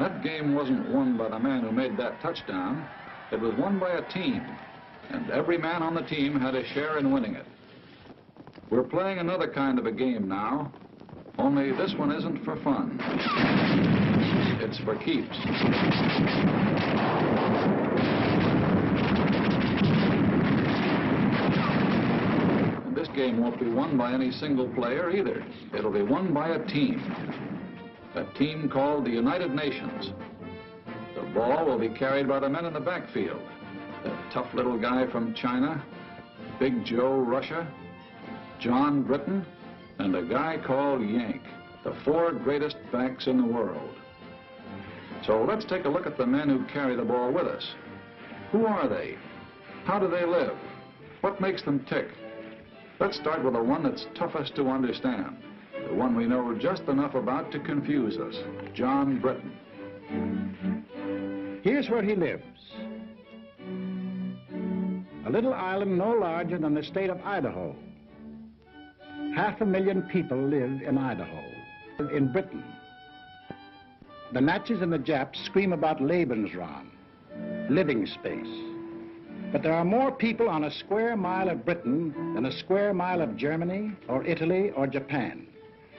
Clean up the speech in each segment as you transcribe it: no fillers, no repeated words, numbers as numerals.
That game wasn't won by the man who made that touchdown. It was won by a team, and every man on the team had a share in winning it. We're playing another kind of a game now, only this one isn't for fun. It's for keeps. And this game won't be won by any single player either. It'll be won by a team called the United Nations. The ball will be carried by the men in the backfield. The tough little guy from China, Big Joe Russia, John Britton, and a guy called Yank, the 4 greatest backs in the world. So let's take a look at the men who carry the ball with us. Who are they? How do they live? What makes them tick? Let's start with the one that's toughest to understand, the one we know just enough about to confuse us, John Britton. Here's where he lives. A little island no larger than the state of Idaho. 500,000 people live in Idaho, in Britain. The Nazis and the Japs scream about Lebensraum, living space. But there are more people on a square mile of Britain than a square mile of Germany or Italy or Japan.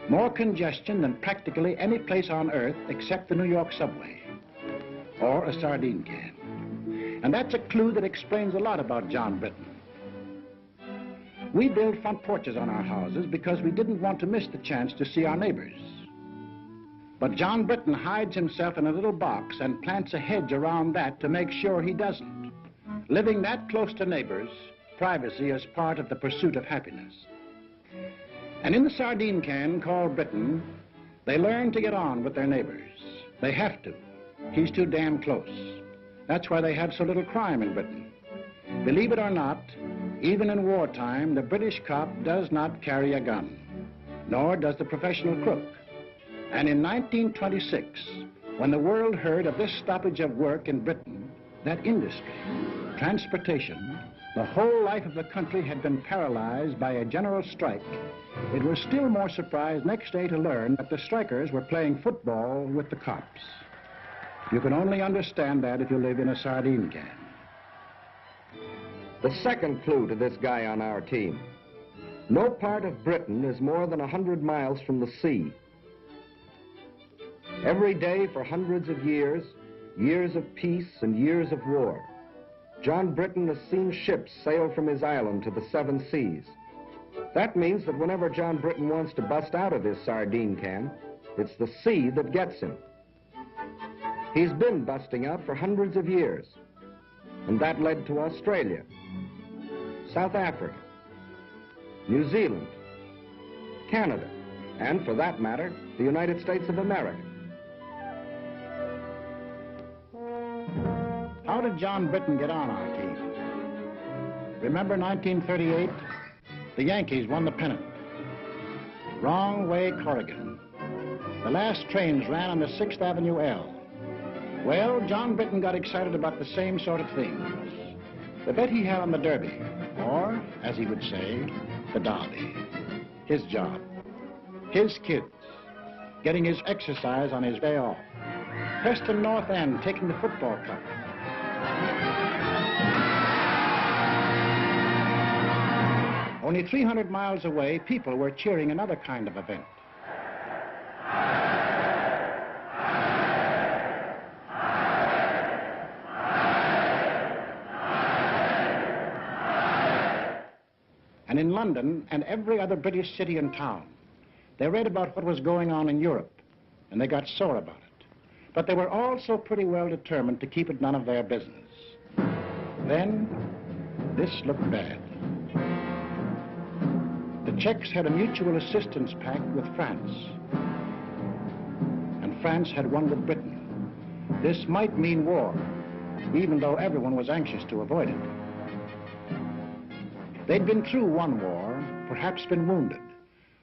More congestion than practically any place on earth except the New York subway or a sardine can. And that's a clue that explains a lot about John Britton. We build front porches on our houses because we didn't want to miss the chance to see our neighbors. But John Britton hides himself in a little box and plants a hedge around that to make sure he doesn't. Living that close to neighbors, privacy is part of the pursuit of happiness. And in the sardine can called Britain, they learn to get on with their neighbors. They have to. He's too damn close. That's why they have so little crime in Britain. Believe it or not, even in wartime, the British cop does not carry a gun, nor does the professional crook. And in 1926, when the world heard of this stoppage of work in Britain, that industry, transportation, the whole life of the country had been paralyzed by a general strike, it was still more surprised next day to learn that the strikers were playing football with the cops. You can only understand that if you live in a sardine can. The second clue to this guy on our team. No part of Britain is more than 100 miles from the sea. Every day for hundreds of years, years of peace and years of war, John Britton has seen ships sail from his island to the 7 seas. That means that whenever John Britton wants to bust out of his sardine can, it's the sea that gets him. He's been busting out for hundreds of years, and that led to Australia, South Africa, New Zealand, Canada, and for that matter, the United States of America. How did John Britton get on our team? Remember 1938? The Yankees won the pennant. Wrong way, Corrigan. The last trains ran on the 6th Avenue L. Well, John Britton got excited about the same sort of things. The bet he had on the Derby, or, as he would say, the Derby. His job, his kids, getting his exercise on his day off. Preston North End taking the football cup. Only 300 miles away, people were cheering another kind of event. And in London and every other British city and town, they read about what was going on in Europe, and they got sore about it. But they were also pretty well determined to keep it none of their business. Then, this looked bad. The Czechs had a mutual assistance pact with France, and France had one with Britain. This might mean war, even though everyone was anxious to avoid it. They'd been through one war, perhaps been wounded.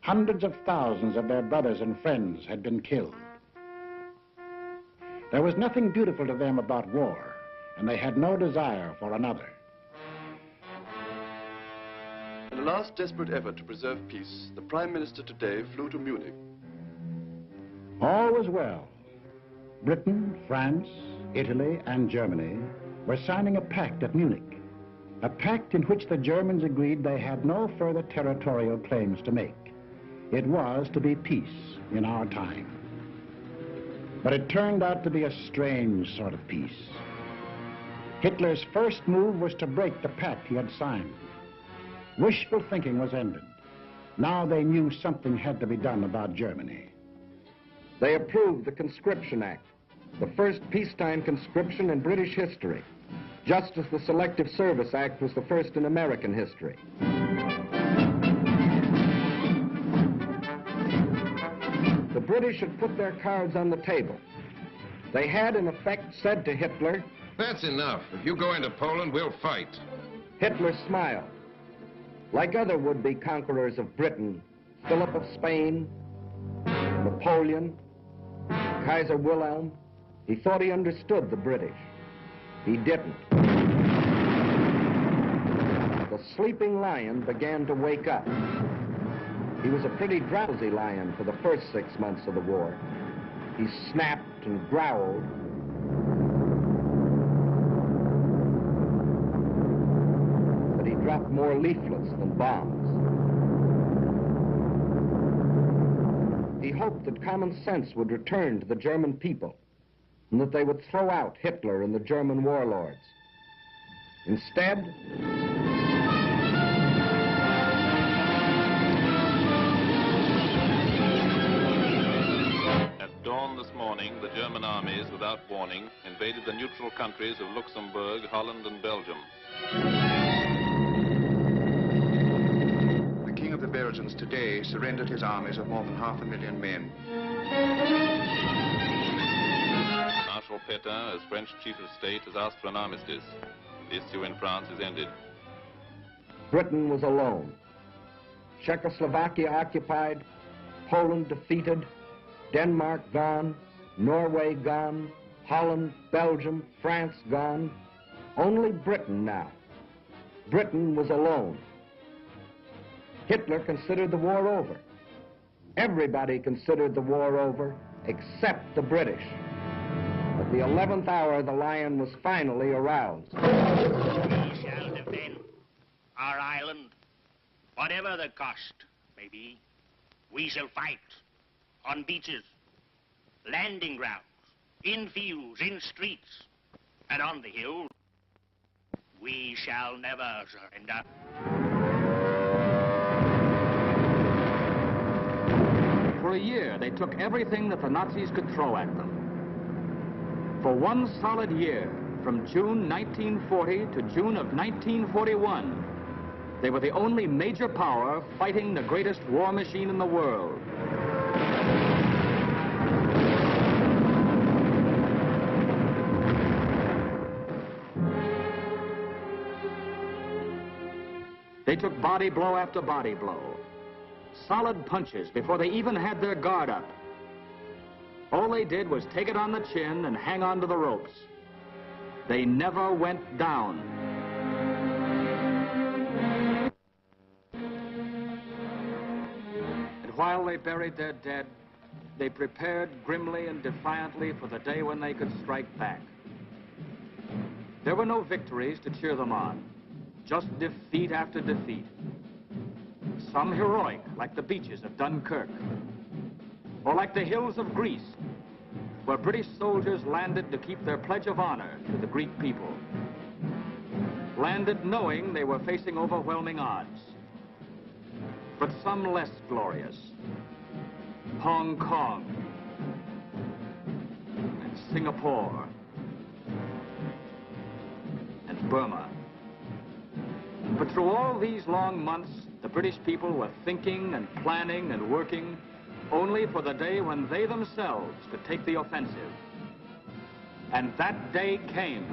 Hundreds of thousands of their brothers and friends had been killed. There was nothing beautiful to them about war, and they had no desire for another. In a last desperate effort to preserve peace, the Prime Minister today flew to Munich. All was well. Britain, France, Italy, and Germany were signing a pact at Munich, a pact in which the Germans agreed they had no further territorial claims to make. It was to be peace in our time. But it turned out to be a strange sort of peace. Hitler's first move was to break the pact he had signed. Wishful thinking was ended. Now they knew something had to be done about Germany. They approved the Conscription Act, the first peacetime conscription in British history, just as the Selective Service Act was the first in American history. The British had put their cards on the table. They had, in effect, said to Hitler, "That's enough. If you go into Poland, we'll fight." Hitler smiled. Like other would-be conquerors of Britain, Philip of Spain, Napoleon, Kaiser Wilhelm, he thought he understood the British. He didn't. The sleeping lion began to wake up. He was a pretty drowsy lion for the first 6 months of the war. He snapped and growled. But he dropped more leaflets than bombs. He hoped that common sense would return to the German people and that they would throw out Hitler and the German warlords. Instead, at dawn this morning, the German armies, without warning, invaded the neutral countries of Luxembourg, Holland, and Belgium. The King of the Belgians today surrendered his armies of more than 500,000 men. Marshal Pétain, as French chief of state, has asked for an armistice. The issue in France is ended. Britain was alone. Czechoslovakia occupied, Poland defeated, Denmark gone, Norway gone, Holland, Belgium, France gone. Only Britain now. Britain was alone. Hitler considered the war over. Everybody considered the war over except the British. At the 11th hour, the lion was finally aroused. We shall defend our island, whatever the cost may be. We shall fight on beaches, landing grounds, in fields, in streets, and on the hills. We shall never surrender. For a year, they took everything that the Nazis could throw at them. For one solid year, from June 1940 to June of 1941, they were the only major power fighting the greatest war machine in the world. They took body blow after body blow. Solid punches before they even had their guard up. All they did was take it on the chin and hang on to the ropes. They never went down. And while they buried their dead, they prepared grimly and defiantly for the day when they could strike back. There were no victories to cheer them on, just defeat after defeat. Some heroic, like the beaches of Dunkirk, or like the hills of Greece, where British soldiers landed to keep their pledge of honor to the Greek people. Landed knowing they were facing overwhelming odds. But some less glorious. Hong Kong, and Singapore, and Burma. But through all these long months, the British people were thinking and planning and working only for the day when they themselves could take the offensive. And that day came.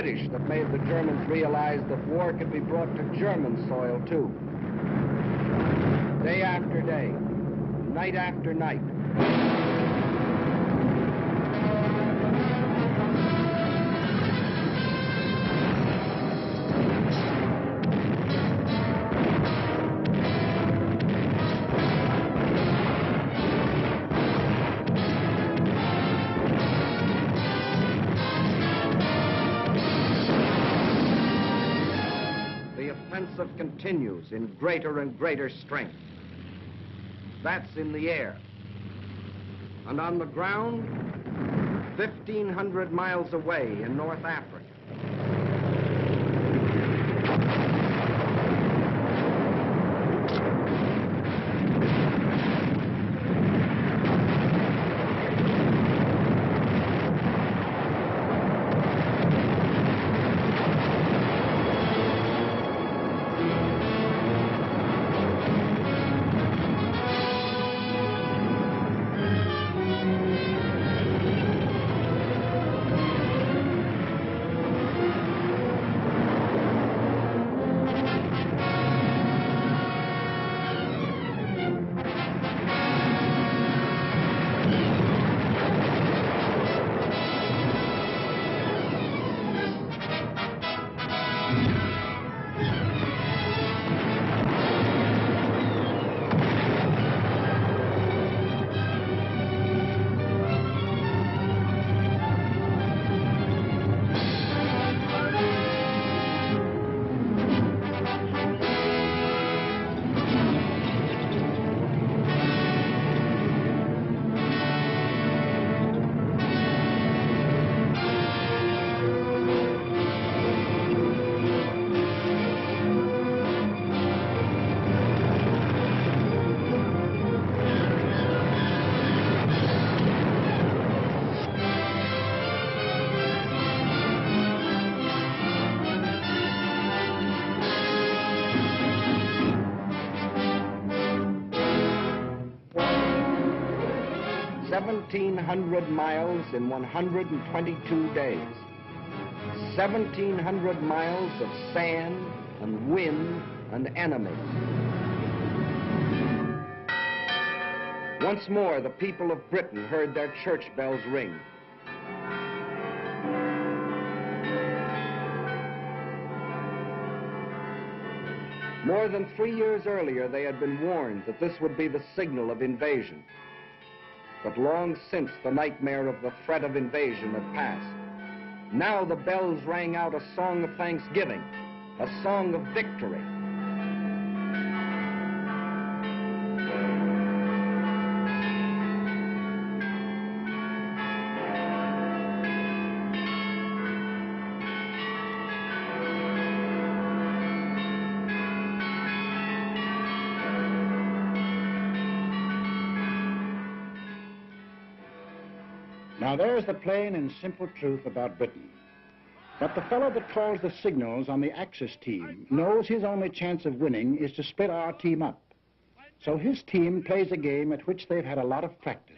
British that made the Germans realize that war could be brought to German soil, too. Day after day, night after night. The offensive continues in greater and greater strength. That's in the air. And on the ground, 1,500 miles away in North Africa. $1,700 miles in 122 days. 1,700 miles of sand and wind and enemies. Once more, the people of Britain heard their church bells ring. More than 3 years earlier, they had been warned that this would be the signal of invasion. But long since the nightmare of the threat of invasion had passed. Now the bells rang out a song of thanksgiving, a song of victory. Now there's the plain and simple truth about Britain. But the fellow that calls the signals on the Axis team knows his only chance of winning is to split our team up. So his team plays a game at which they've had a lot of practice.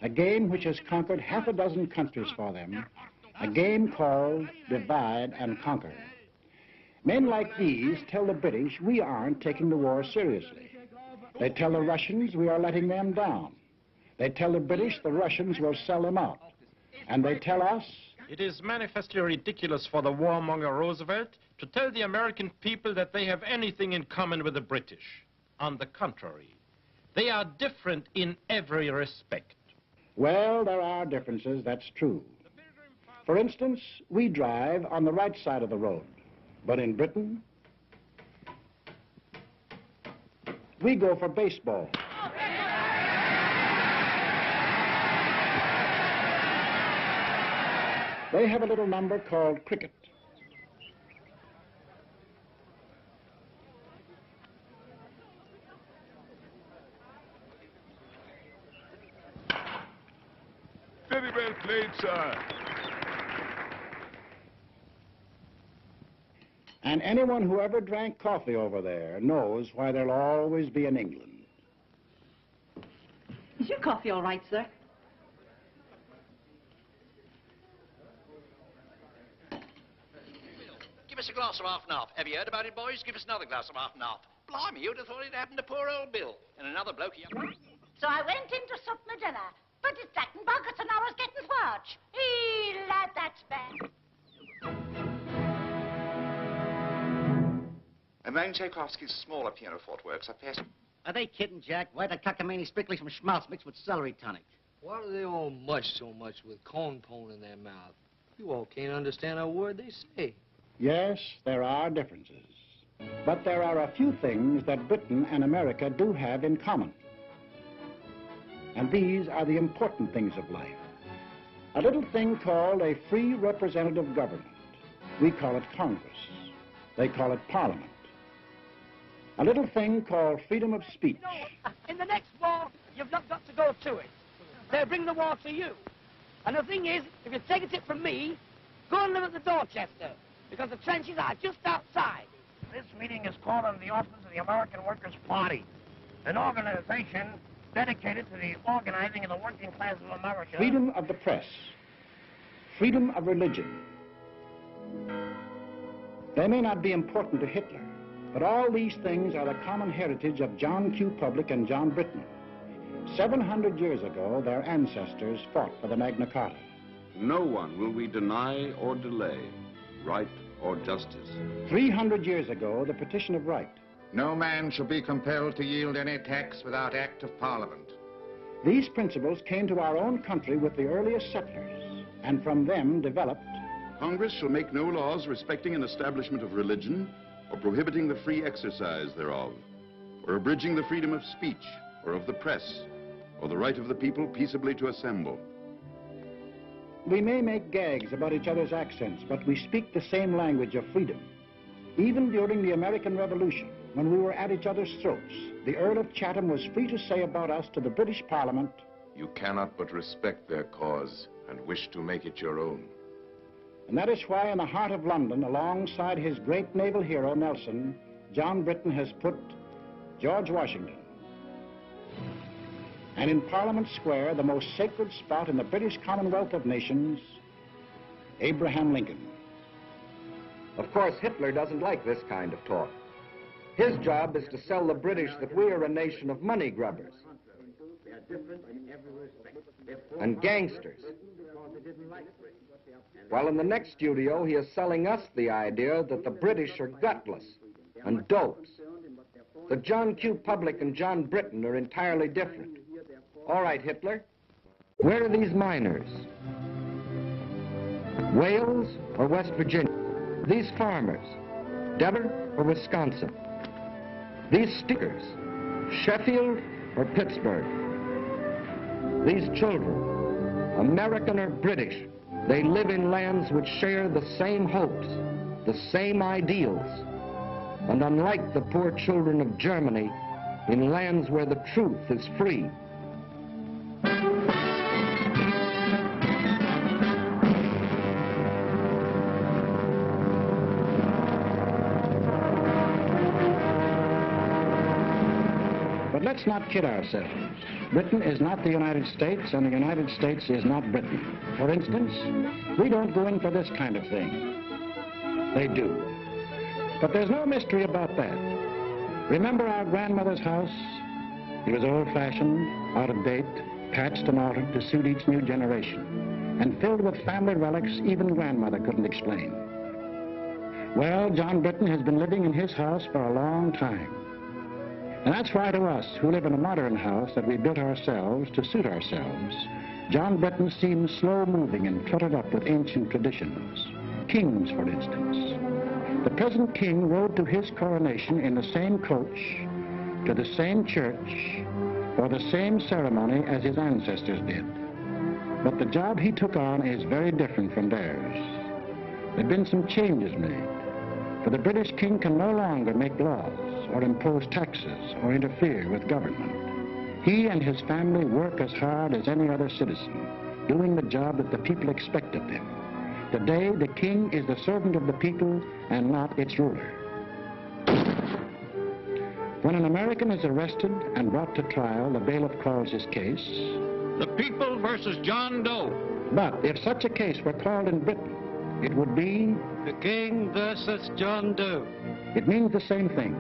A game which has conquered half a dozen countries for them. A game called Divide and Conquer. Men like these tell the British we aren't taking the war seriously. They tell the Russians we are letting them down. They tell the British the Russians will sell them out. And they tell us... It is manifestly ridiculous for the warmonger Roosevelt to tell the American people that they have anything in common with the British. On the contrary, they are different in every respect. Well, there are differences, that's true. For instance, we drive on the right side of the road. But in Britain, we go for baseball. They have a little number called cricket. Very well played, sir. And anyone who ever drank coffee over there knows why there'll always be an England. Is your coffee all right, sir? us a glass of half and half. Have you heard about it, boys? Give us another glass of half and half. Blimey, you'd have thought it happened to poor old Bill. And another bloke here. So I went in to sup my dinner, but it's that and buckets and I was getting squarch. Lad, that's bad. Moan Tchaikovsky's smaller pianoforte works are passed. Are they kidding, Jack? Why the cockamamie sprinkling some schmaltz mixed with celery tonic? Why do they all mush so much with corn pone in their mouth? You all can't understand a word they say. Yes, there are differences. But there are a few things that Britain and America do have in common. And these are the important things of life. A little thing called a free representative government. We call it Congress. They call it Parliament. A little thing called freedom of speech. In the next war, you've not got to go to it. They'll bring the war to you. And the thing is, if you take a tip from me, go and live at the Dorchester, because the trenches are just outside. This meeting is called under the auspices of the American Workers' Party, an organization dedicated to the organizing of the working class of America. Freedom of the press. Freedom of religion. They may not be important to Hitler, but all these things are the common heritage of John Q. Public and John Britton. 700 years ago, their ancestors fought for the Magna Carta. No one will we deny or delay right or justice. 300 years ago, the Petition of Right. No man shall be compelled to yield any tax without act of Parliament. These principles came to our own country with the earliest settlers, and from them developed. Congress shall make no laws respecting an establishment of religion, or prohibiting the free exercise thereof, or abridging the freedom of speech, or of the press, or the right of the people peaceably to assemble. We may make gags about each other's accents, but we speak the same language of freedom. Even during the American Revolution, when we were at each other's throats, the Earl of Chatham was free to say about us to the British Parliament, "You cannot but respect their cause and wish to make it your own." And that is why in the heart of London, alongside his great naval hero, Nelson, John Britton has put George Washington. And in Parliament Square, the most sacred spot in the British Commonwealth of Nations, Abraham Lincoln. Of course, Hitler doesn't like this kind of talk. His job is to sell the British that we are a nation of money grubbers and gangsters. While in the next studio, he is selling us the idea that the British are gutless and dopes. That John Q. Public and John Britton are entirely different. All right, Hitler, where are these miners? Wales or West Virginia? These farmers, Denver or Wisconsin? These stickers, Sheffield or Pittsburgh? These children, American or British, they live in lands which share the same hopes, the same ideals, and unlike the poor children of Germany, in lands where the truth is free. But let's not kid ourselves. Britain is not the United States, and the United States is not Britain. For instance, we don't go in for this kind of thing. They do. But there's no mystery about that. Remember our grandmother's house? It was old-fashioned, out of date, patched and altered to suit each new generation, and filled with family relics even grandmother couldn't explain. Well, John Britton has been living in his house for a long time. And that's why to us, who live in a modern house that we built ourselves to suit ourselves, John Britton seems slow-moving and cluttered up with ancient traditions. Kings, for instance. The present king rode to his coronation in the same coach, to the same church, or the same ceremony as his ancestors did. But the job he took on is very different from theirs. There have been some changes made. For the British king can no longer make laws, or impose taxes, or interfere with government. He and his family work as hard as any other citizen, doing the job that the people expect of them. Today, the king is the servant of the people and not its ruler. When an American is arrested and brought to trial, the bailiff calls his case The People versus John Doe. But if such a case were called in Britain, it would be the King versus John Doe. It means the same thing.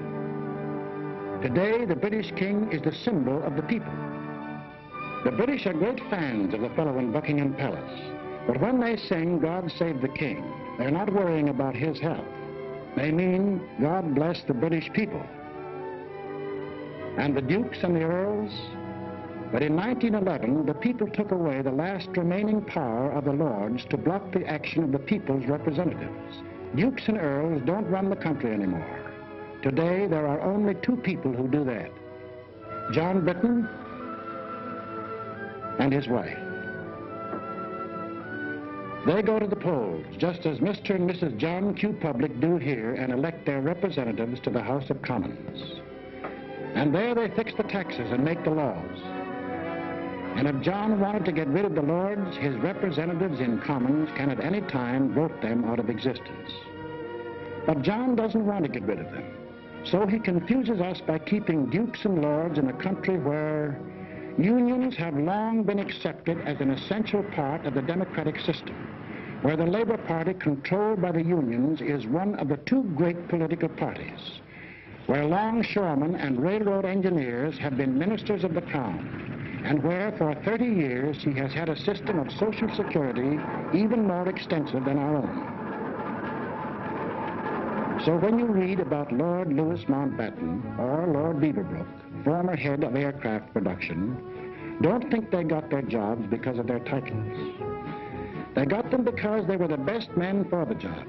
Today, the British King is the symbol of the people. The British are great fans of the fellow in Buckingham Palace, but when they sing God Save the King, they're not worrying about his health. They mean God bless the British people. And the dukes and the earls? But in 1911, the people took away the last remaining power of the lords to block the action of the people's representatives. Dukes and earls don't run the country anymore. Today, there are only two people who do that. John Britton and his wife. They go to the polls, just as Mr. and Mrs. John Q. Public do here, and elect their representatives to the House of Commons. And there they fix the taxes and make the laws. And if John wanted to get rid of the lords, his representatives in Commons can at any time vote them out of existence. But John doesn't want to get rid of them. So he confuses us by keeping dukes and lords in a country where unions have long been accepted as an essential part of the democratic system, where the Labor Party, controlled by the unions, is one of the two great political parties, where longshoremen and railroad engineers have been ministers of the Crown, and where for 30 years he has had a system of Social Security even more extensive than our own. So when you read about Lord Louis Mountbatten or Lord Beaverbrook, former head of aircraft production, don't think they got their jobs because of their titles. They got them because they were the best men for the jobs.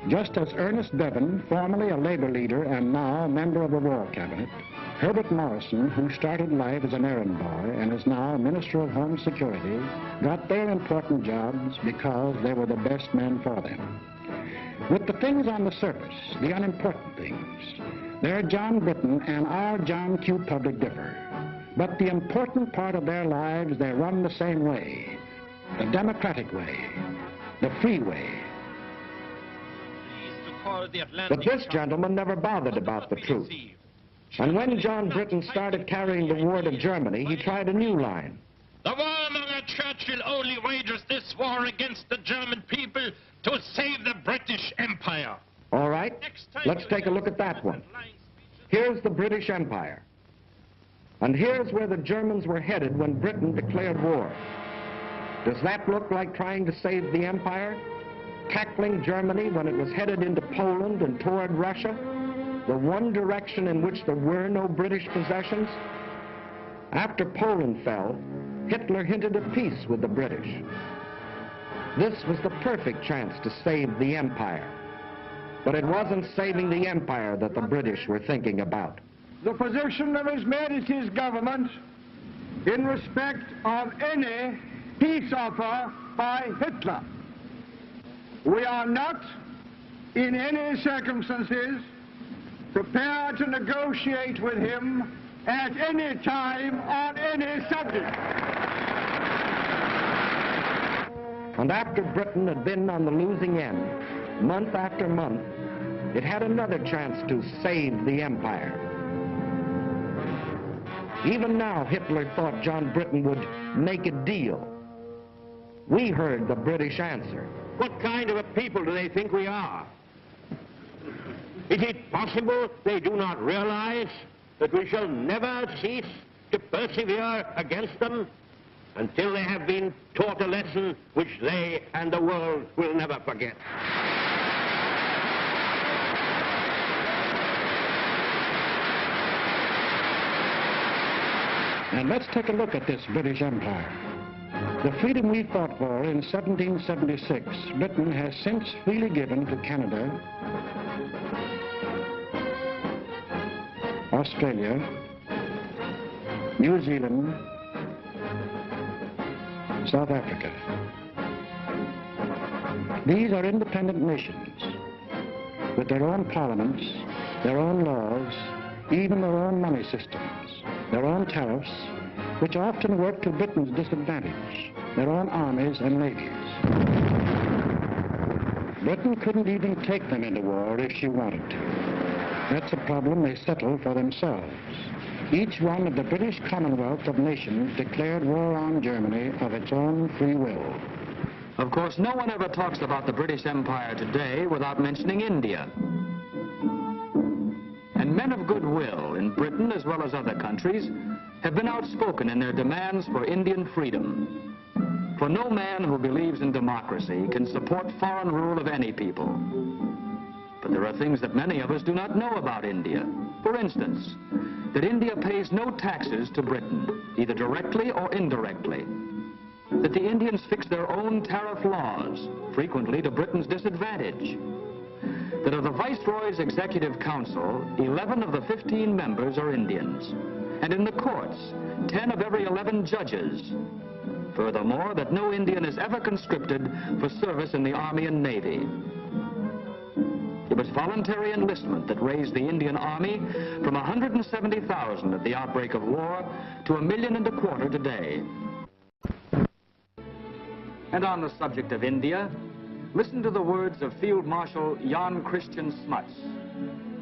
Just as Ernest Bevin, formerly a labor leader and now a member of the War Cabinet, Herbert Morrison, who started life as an errand boy and is now Minister of Home Security, got their important jobs because they were the best men for them. With the things on the surface, the unimportant things, their John Britton and our John Q. Public differ. But the important part of their lives, they run the same way, the democratic way, the free way. But this gentleman never bothered about the truth. And when John Britton started carrying the war to Germany, he tried a new line. The warmonger Churchill only wages this war against the German people to save the British Empire. All right, let's take a look at that one. Here's the British Empire. And here's where the Germans were headed when Britain declared war. Does that look like trying to save the empire? Tackling Germany when it was headed into Poland and toward Russia? The one direction in which there were no British possessions? After Poland fell, Hitler hinted at peace with the British. This was the perfect chance to save the empire. But it wasn't saving the empire that the British were thinking about. The position of His Majesty's government in respect of any peace offer by Hitler. We are not, in any circumstances, prepared to negotiate with him at any time on any subject. And after Britain had been on the losing end, month after month, it had another chance to save the empire. Even now, Hitler thought John Britton would make a deal. We heard the British answer. What kind of a people do they think we are? Is it possible they do not realize that we shall never cease to persevere against them until they have been taught a lesson which they and the world will never forget? And let's take a look at this British Empire. The freedom we fought for in 1776, Britain has since freely given to Canada, Australia, New Zealand, South Africa. These are independent nations with their own parliaments, their own laws, even their own money systems, their own tariffs, which often work to Britain's disadvantage, their own armies and navies. Britain couldn't even take them into war if she wanted to. That's a problem they settled for themselves. Each one of the British Commonwealth of Nations declared war on Germany of its own free will. Of course, no one ever talks about the British Empire today without mentioning India. And men of goodwill in Britain as well as other countries have been outspoken in their demands for Indian freedom. For no man who believes in democracy can support foreign rule of any people. But there are things that many of us do not know about India. For instance, that India pays no taxes to Britain, either directly or indirectly. That the Indians fix their own tariff laws, frequently to Britain's disadvantage. That of the Viceroy's Executive Council, 11 of the 15 members are Indians. And in the courts, 10 of every 11 judges. Furthermore, that no Indian is ever conscripted for service in the Army and Navy. It was voluntary enlistment that raised the Indian Army from 170,000 at the outbreak of war to 1.25 million today. And on the subject of India, listen to the words of Field Marshal Jan Christian Smuts.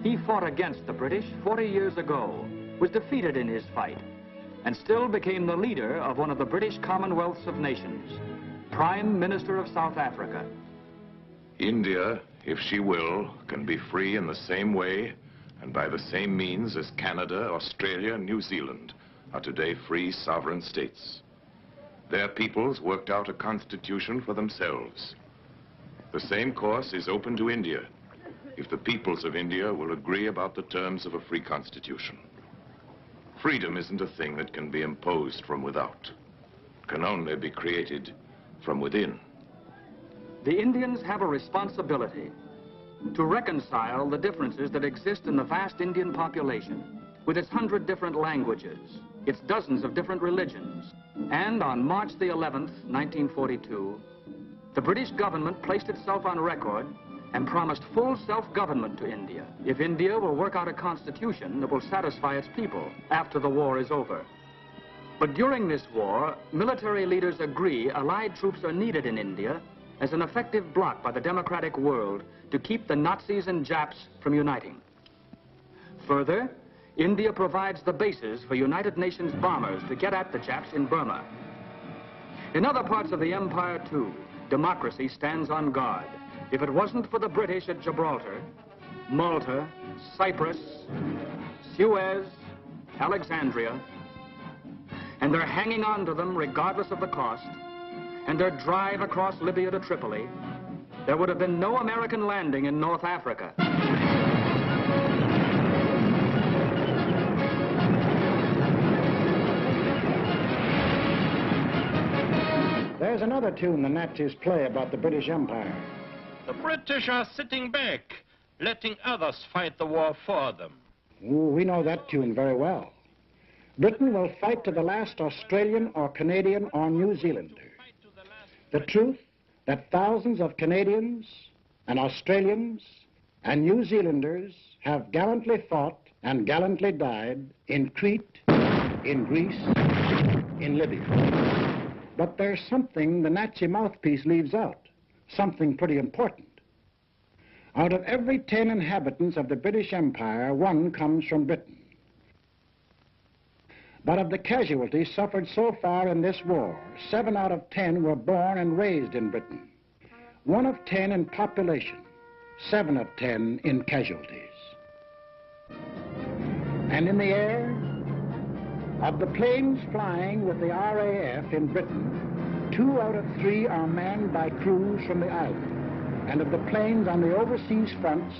He fought against the British 40 years ago, was defeated in his fight, and still became the leader of one of the British Commonwealths of Nations, Prime Minister of South Africa. India, if she will, can be free in the same way and by the same means as Canada, Australia, and New Zealand are today free sovereign states. Their peoples worked out a constitution for themselves. The same course is open to India, if the peoples of India will agree about the terms of a free constitution. Freedom isn't a thing that can be imposed from without. It can only be created from within. The Indians have a responsibility to reconcile the differences that exist in the vast Indian population, with its 100 different languages, its dozens of different religions. And on March the 11th, 1942, the British government placed itself on record and promised full self-government to India if India will work out a constitution that will satisfy its people after the war is over. But during this war, military leaders agree Allied troops are needed in India as an effective bloc by the democratic world to keep the Nazis and Japs from uniting. Further, India provides the bases for United Nations bombers to get at the Japs in Burma. In other parts of the empire, too, democracy stands on guard. If it wasn't for the British at Gibraltar, Malta, Cyprus, Suez, Alexandria, and they're hanging on to them regardless of the cost, and their drive across Libya to Tripoli, there would have been no American landing in North Africa. There's another tune the Nazis play about the British Empire. The British are sitting back, letting others fight the war for them. Ooh, we know that tune very well. Britain will fight to the last Australian or Canadian or New Zealander. The truth that thousands of Canadians and Australians and New Zealanders have gallantly fought and gallantly died in Crete, in Greece, in Libya. But there's something the Nazi mouthpiece leaves out, something pretty important. Out of every 10 inhabitants of the British Empire, 1 comes from Britain. But of the casualties suffered so far in this war, 7 out of 10 were born and raised in Britain. 1 of 10 in population, 7 of 10 in casualties. And in the air, of the planes flying with the RAF in Britain, 2 out of 3 are manned by crews from the island. And of the planes on the overseas fronts,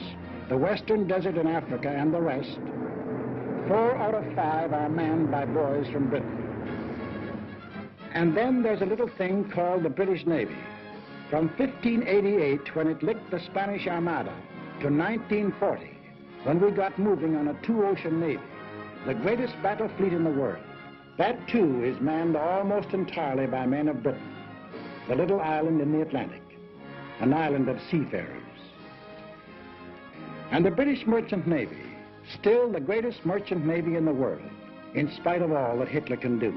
the Western Desert in Africa and the rest, 4 out of 5 are manned by boys from Britain. And then there's a little thing called the British Navy. From 1588, when it licked the Spanish Armada, to 1940, when we got moving on a 2-ocean navy, the greatest battle fleet in the world. That, too, is manned almost entirely by men of Britain, the little island in the Atlantic, an island of seafarers. And the British Merchant Navy, still the greatest merchant navy in the world, in spite of all that Hitler can do.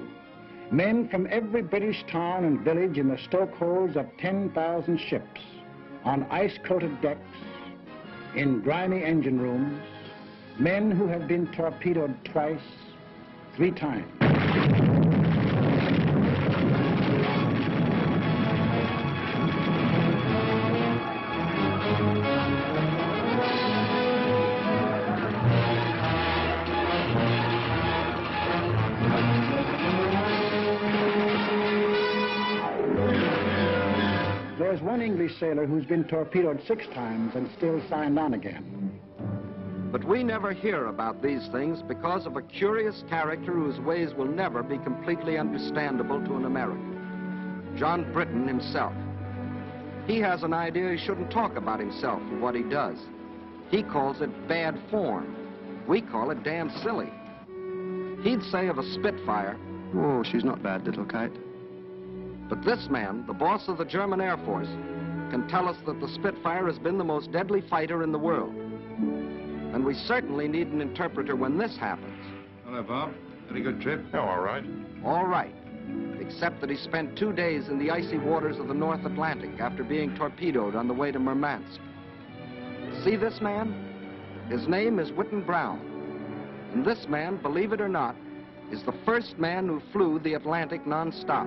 Men from every British town and village in the stokeholds of 10,000 ships, on ice-coated decks, in grimy engine rooms, men who have been torpedoed twice, 3 times. There's one English sailor who's been torpedoed 6 times and still signed on again. But we never hear about these things because of a curious character whose ways will never be completely understandable to an American. John Britton himself. He has an idea he shouldn't talk about himself and what he does. He calls it bad form. We call it damn silly. He'd say of a Spitfire, "Oh, she's not bad, little kite." But this man, the boss of the German Air Force, can tell us that the Spitfire has been the most deadly fighter in the world. And we certainly need an interpreter when this happens. Hello, Bob. Very good trip? Oh, all right. All right, except that he spent 2 days in the icy waters of the North Atlantic after being torpedoed on the way to Murmansk. See this man? His name is Whitten Brown. And this man, believe it or not, is the first man who flew the Atlantic non-stop.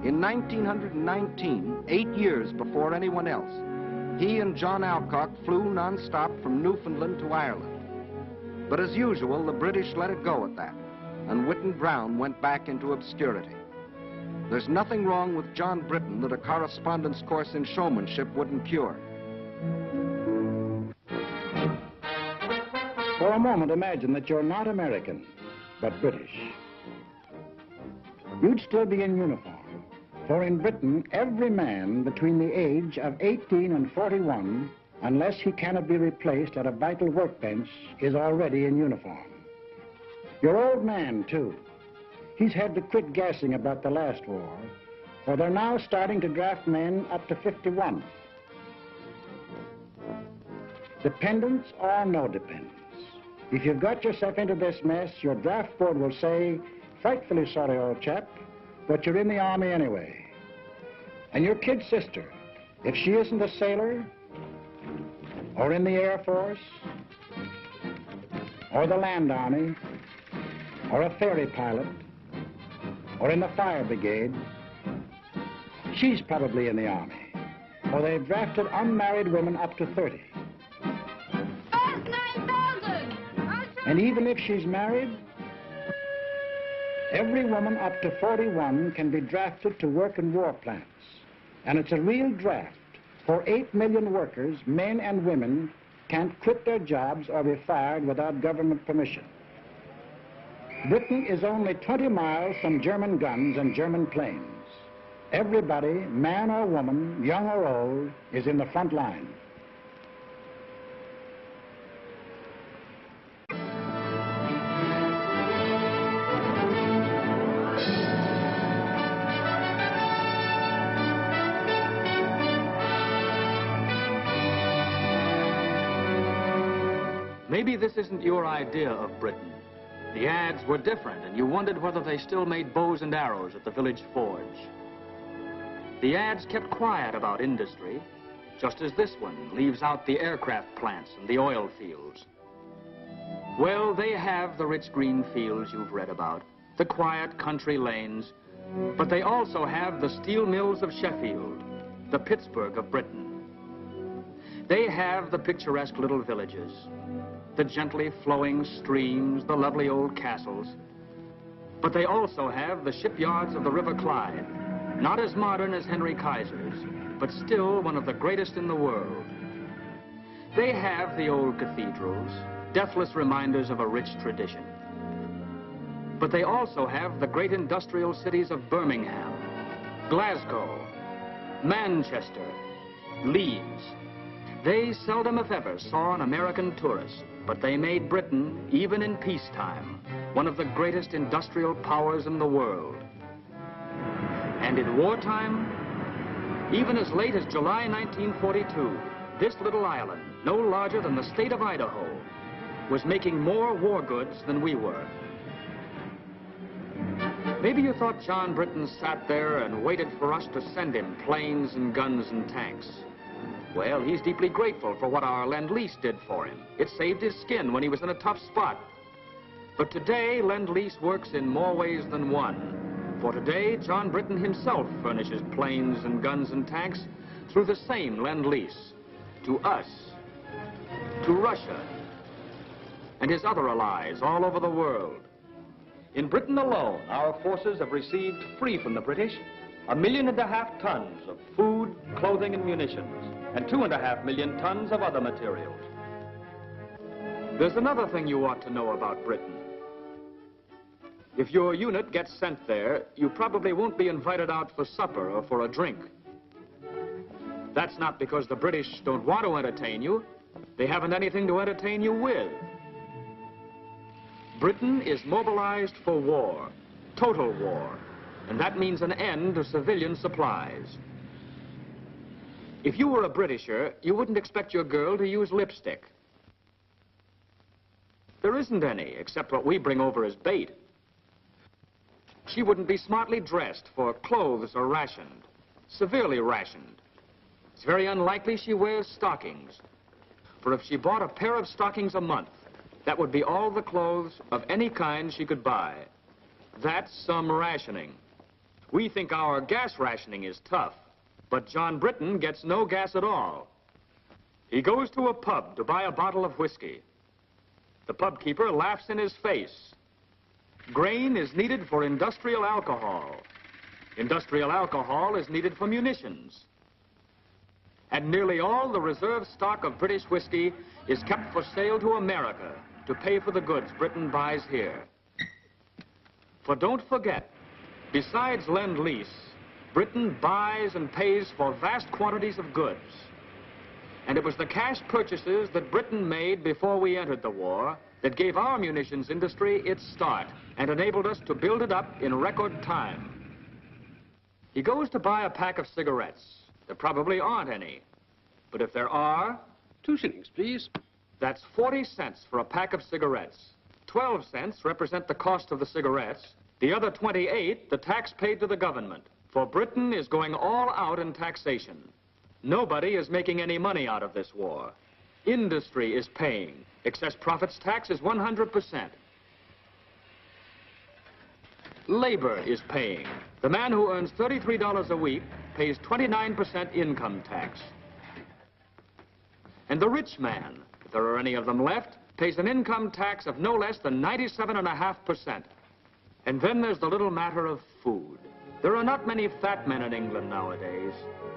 In 1919, 8 years before anyone else, he and John Alcock flew non-stop from Newfoundland to Ireland. But as usual, the British let it go at that, and Whitten Brown went back into obscurity. There's nothing wrong with John Britton that a correspondence course in showmanship wouldn't cure. For a moment, imagine that you're not American, but British. You'd still be in uniform. For in Britain, every man between the age of 18 and 41, unless he cannot be replaced at a vital workbench, is already in uniform. Your old man, too. He's had to quit gassing about the last war, for they're now starting to draft men up to 51. Dependents or no dependents. If you've got yourself into this mess, your draft board will say, "Frightfully sorry, old chap, but you're in the Army anyway." And your kid sister, if she isn't a sailor, or in the Air Force, or the Land Army, or a ferry pilot, or in the fire brigade, she's probably in the Army, for they've drafted unmarried women up to 30. And even if she's married, every woman up to 41 can be drafted to work in war plants. And it's a real draft, for 8 million workers, men and women, can't quit their jobs or be fired without government permission. Britain is only 20 miles from German guns and German planes. Everybody, man or woman, young or old, is in the front line. Maybe this isn't your idea of Britain. The ads were different, and you wondered whether they still made bows and arrows at the village forge. The ads kept quiet about industry, just as this one leaves out the aircraft plants and the oil fields. Well, they have the rich green fields you've read about, the quiet country lanes, but they also have the steel mills of Sheffield, the Pittsburgh of Britain. They have the picturesque little villages, the gently flowing streams, the lovely old castles. But they also have the shipyards of the River Clyde, not as modern as Henry Kaiser's, but still one of the greatest in the world. They have the old cathedrals, deathless reminders of a rich tradition. But they also have the great industrial cities of Birmingham, Glasgow, Manchester, Leeds. They seldom, if ever, saw an American tourist, but they made Britain, even in peacetime, one of the greatest industrial powers in the world. And in wartime, even as late as July 1942, this little island, no larger than the state of Idaho, was making more war goods than we were. Maybe you thought John Britton sat there and waited for us to send him planes and guns and tanks. Well, he's deeply grateful for what our Lend-Lease did for him. It saved his skin when he was in a tough spot. But today, Lend-Lease works in more ways than one. For today, John Britton himself furnishes planes and guns and tanks through the same Lend-Lease. To us, to Russia, and his other allies all over the world. In Britain alone, our forces have received, free from the British, 1.5 million tons of food, clothing, and munitions, and 2.5 million tons of other materials. There's another thing you ought to know about Britain. If your unit gets sent there, you probably won't be invited out for supper or for a drink. That's not because the British don't want to entertain you. They haven't anything to entertain you with. Britain is mobilized for war, total war, and that means an end to civilian supplies. If you were a Britisher, you wouldn't expect your girl to use lipstick. There isn't any, except what we bring over as bait. She wouldn't be smartly dressed, for clothes are rationed, severely rationed. It's very unlikely she wears stockings, for if she bought a pair of stockings a month, that would be all the clothes of any kind she could buy. That's some rationing. We think our gas rationing is tough, but John Britton gets no gas at all. He goes to a pub to buy a bottle of whiskey. The pub keeper laughs in his face. Grain is needed for industrial alcohol. Industrial alcohol is needed for munitions. And nearly all the reserve stock of British whiskey is kept for sale to America to pay for the goods Britain buys here. For don't forget, besides Lend-Lease, Britain buys and pays for vast quantities of goods. And it was the cash purchases that Britain made before we entered the war that gave our munitions industry its start and enabled us to build it up in record time. He goes to buy a pack of cigarettes. There probably aren't any. But if there are... 2 shillings, please. That's 40 cents for a pack of cigarettes. 12 cents represent the cost of the cigarettes. The other 28, the tax paid to the government. For Britain is going all out in taxation. Nobody is making any money out of this war. Industry is paying. Excess profits tax is 100%. Labor is paying. The man who earns $33 a week pays 29% income tax. And the rich man, if there are any of them left, pays an income tax of no less than 97.5%. And then there's the little matter of food. There are not many fat men in England nowadays,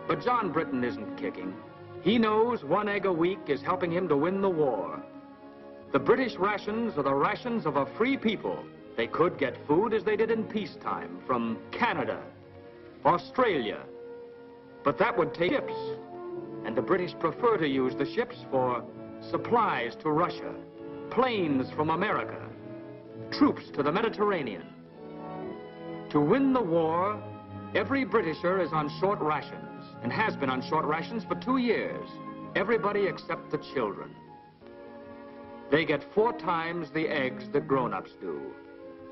but John Britton isn't kicking. He knows 1 egg a week is helping him to win the war. The British rations are the rations of a free people. They could get food as they did in peacetime from Canada, Australia, but that would take ships, and the British prefer to use the ships for supplies to Russia, planes from America, troops to the Mediterranean. To win the war, every Britisher is on short rations and has been on short rations for 2 years. Everybody except the children. They get 4 times the eggs that grown-ups do.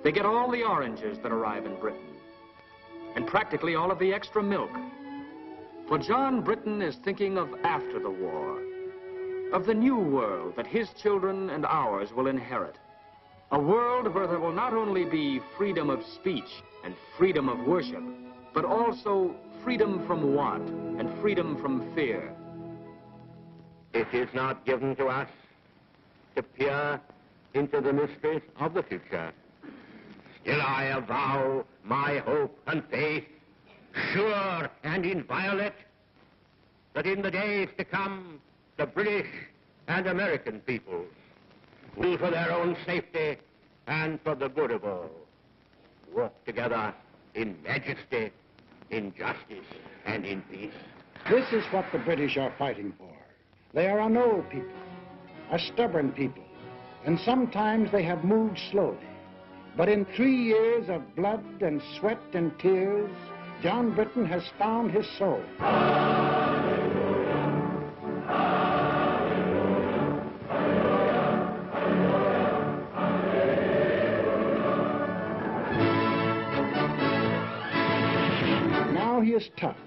They get all the oranges that arrive in Britain, and practically all of the extra milk. For John Britton is thinking of after the war, of the new world that his children and ours will inherit. A world where there will not only be freedom of speech and freedom of worship, but also freedom from want and freedom from fear. It is not given to us to peer into the mysteries of the future. Still I avow my hope and faith, sure and inviolate, that in the days to come, the British and American peoples will, for their own safety and for the good of all, walk together in majesty, in justice, and in peace. This is what the British are fighting for. They are an old people, a stubborn people, and sometimes they have moved slowly. But in 3 years of blood and sweat and tears, John Britton has found his soul. Now he is tough.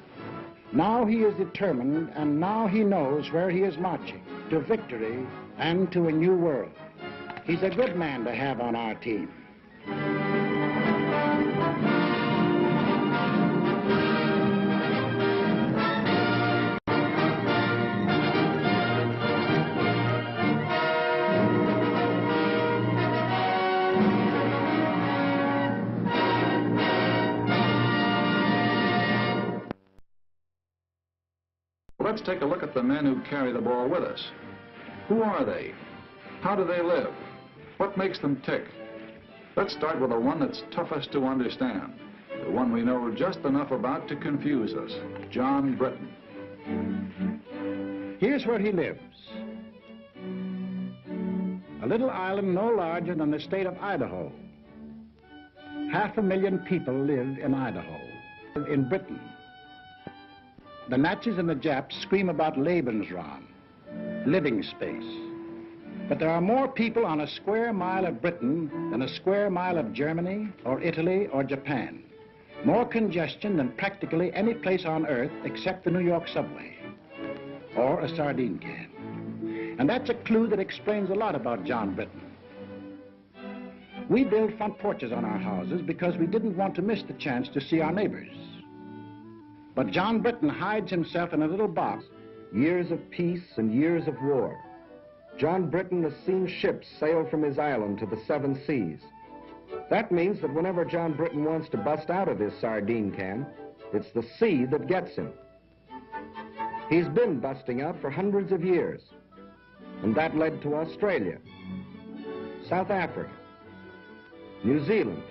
Now he is determined, and now he knows where he is marching, to victory and to a new world. He's a good man to have on our team. Let's take a look at the men who carry the ball with us. Who are they? How do they live? What makes them tick? Let's start with the one that's toughest to understand, the one we know just enough about to confuse us, John Britton. Here's where he lives. A little island no larger than the state of Idaho. 500,000 people live in Idaho. In Britain, the Nazis and the Japs scream about Lebensraum, living space. But there are more people on a square mile of Britain than a square mile of Germany or Italy or Japan. More congestion than practically any place on earth except the New York subway or a sardine can. And that's a clue that explains a lot about John Britton. We build front porches on our houses because we didn't want to miss the chance to see our neighbors. But John Britton hides himself in a little box. Years of peace and years of war. John Britton has seen ships sail from his island to the 7 seas. That means that whenever John Britton wants to bust out of his sardine can, it's the sea that gets him. He's been busting out for hundreds of years, and that led to Australia, South Africa, New Zealand,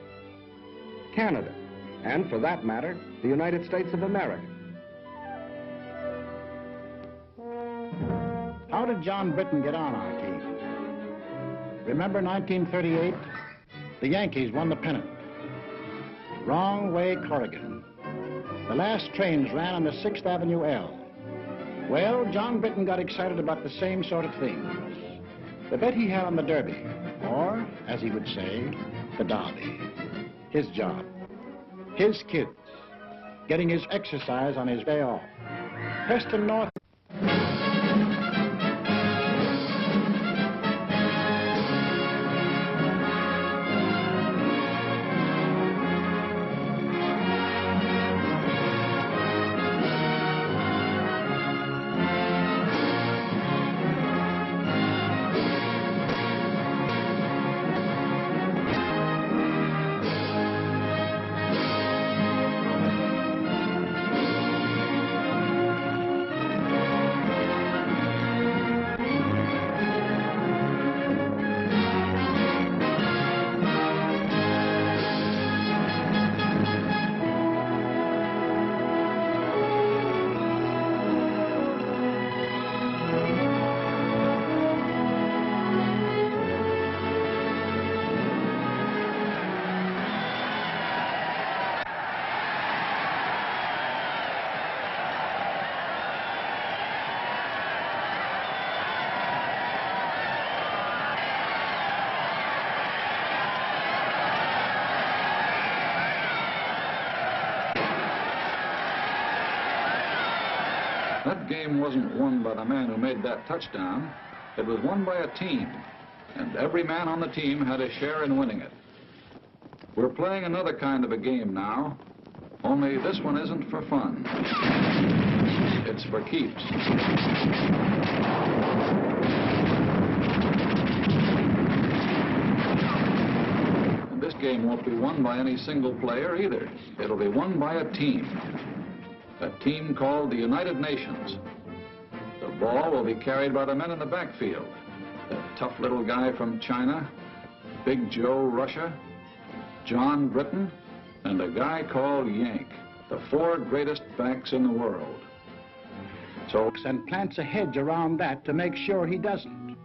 Canada, and for that matter, the United States of America. How did John Britton get on our team? Remember 1938? The Yankees won the pennant. Wrong way, Corrigan. The last trains ran on the 6th Avenue L. Well, John Britton got excited about the same sort of things. The bet he had on the Derby, or, as he would say, the Derby. His job. His kids. Getting his exercise on his day off. Preston North. That game wasn't won by the man who made that touchdown. It was won by a team, and every man on the team had a share in winning it. We're playing another kind of a game now, only this one isn't for fun. It's for keeps. And this game won't be won by any single player either. It'll be won by a team. A team called the United Nations. The ball will be carried by the men in the backfield. The tough little guy from China, Big Joe Russia, John Britton, and a guy called Yank, the 4 greatest backs in the world. So, and plants a hedge around that to make sure he doesn't.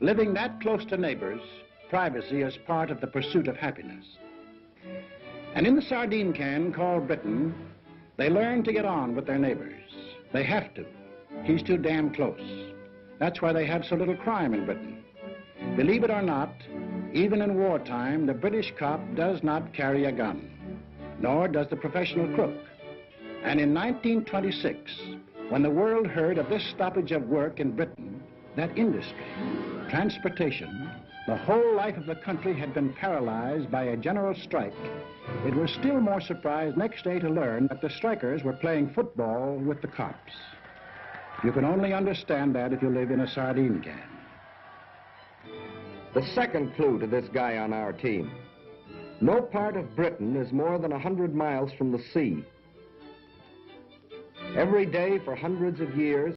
Living that close to neighbors, privacy is part of the pursuit of happiness. And in the sardine can called Britain, they learn to get on with their neighbors. They have to. He's too damn close. That's why they have so little crime in Britain. Believe it or not, even in wartime, the British cop does not carry a gun, nor does the professional crook. And in 1926, when the world heard of this stoppage of work in Britain, that industry, transportation, the whole life of the country had been paralyzed by a general strike, it was still more surprised next day to learn that the strikers were playing football with the cops. You can only understand that if you live in a sardine can. The second clue to this guy on our team. No part of Britain is more than 100 miles from the sea. Every day for hundreds of years,